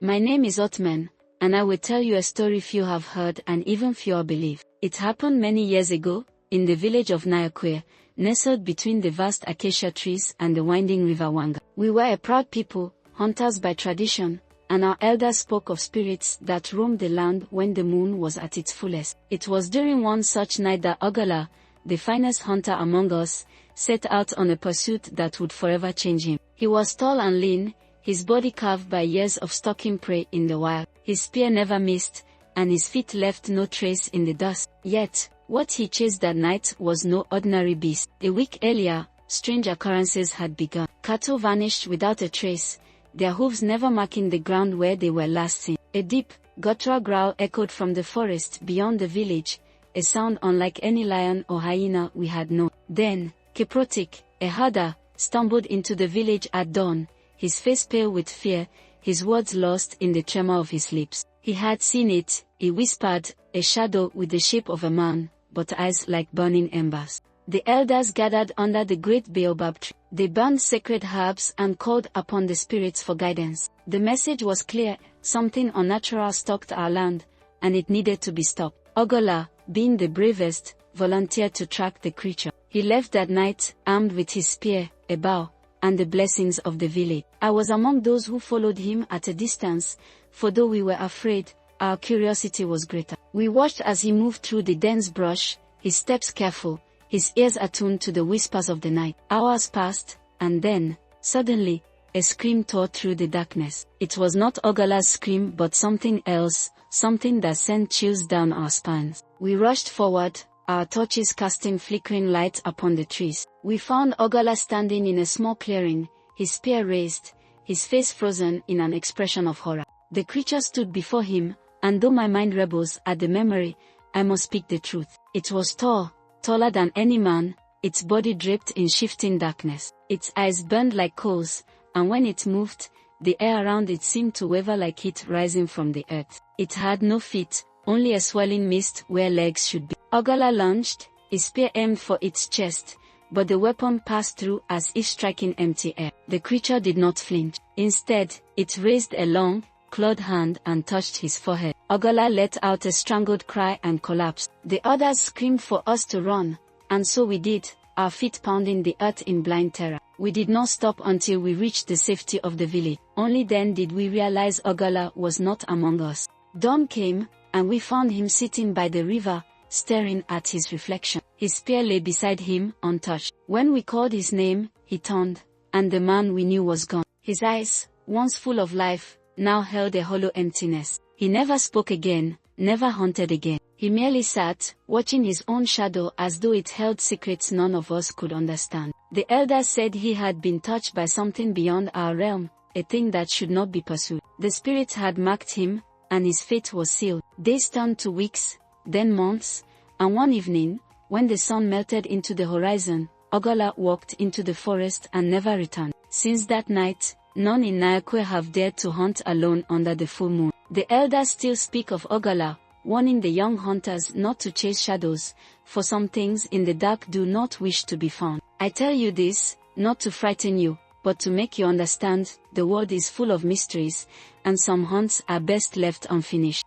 My name is Otman, and I will tell you a story few have heard and even fewer believe. It happened many years ago, in the village of Nyakwe, nestled between the vast acacia trees and the winding river Wanga. We were a proud people, hunters by tradition, and our elders spoke of spirits that roamed the land when the moon was at its fullest. It was during one such night that Ogala, the finest hunter among us, set out on a pursuit that would forever change him. He was tall and lean, his body carved by years of stalking prey in the wild. His spear never missed, and his feet left no trace in the dust. Yet, what he chased that night was no ordinary beast. A week earlier, strange occurrences had begun. Cattle vanished without a trace, their hooves never marking the ground where they were last seen. A deep, guttural growl echoed from the forest beyond the village, a sound unlike any lion or hyena we had known. Then, Kiprotik, a herder, stumbled into the village at dawn, his face pale with fear, his words lost in the tremor of his lips. He had seen it, he whispered, a shadow with the shape of a man, but eyes like burning embers. The elders gathered under the great baobab tree. They burned sacred herbs and called upon the spirits for guidance. The message was clear: something unnatural stalked our land, and it needed to be stopped. Ogola, being the bravest, volunteered to track the creature. He left that night, armed with his spear, a bow, and the blessings of the village. I was among those who followed him at a distance, for though we were afraid, our curiosity was greater. We watched as he moved through the dense brush, his steps careful, his ears attuned to the whispers of the night. Hours passed, and then, suddenly, a scream tore through the darkness. It was not Ogala's scream but something else, something that sent chills down our spines. We rushed forward, our torches casting flickering light upon the trees. We found Ogala standing in a small clearing, his spear raised, his face frozen in an expression of horror. The creature stood before him, and though my mind rebels at the memory, I must speak the truth. It was tall, taller than any man, its body draped in shifting darkness. Its eyes burned like coals, and when it moved, the air around it seemed to waver like heat rising from the earth. It had no feet, only a swirling mist where legs should be. Ogala lunged, his spear aimed for its chest, but the weapon passed through as if striking empty air. The creature did not flinch. Instead, it raised a long, clawed hand and touched his forehead. Ogala let out a strangled cry and collapsed. The others screamed for us to run, and so we did, our feet pounding the earth in blind terror. We did not stop until we reached the safety of the village. Only then did we realize Ogala was not among us. Dawn came, and we found him sitting by the river, staring at his reflection. His spear lay beside him, untouched. When we called his name, he turned, and the man we knew was gone. His eyes, once full of life, now held a hollow emptiness. He never spoke again, never hunted again. He merely sat, watching his own shadow as though it held secrets none of us could understand. The elders said he had been touched by something beyond our realm, a thing that should not be pursued. The spirits had marked him, and his fate was sealed. Days turned to weeks, then months, and one evening, when the sun melted into the horizon, Ogala walked into the forest and never returned. Since that night, none in Nyakwe have dared to hunt alone under the full moon. The elders still speak of Ogala, warning the young hunters not to chase shadows, for some things in the dark do not wish to be found. I tell you this, not to frighten you, but to make you understand, the world is full of mysteries, and some hunts are best left unfinished.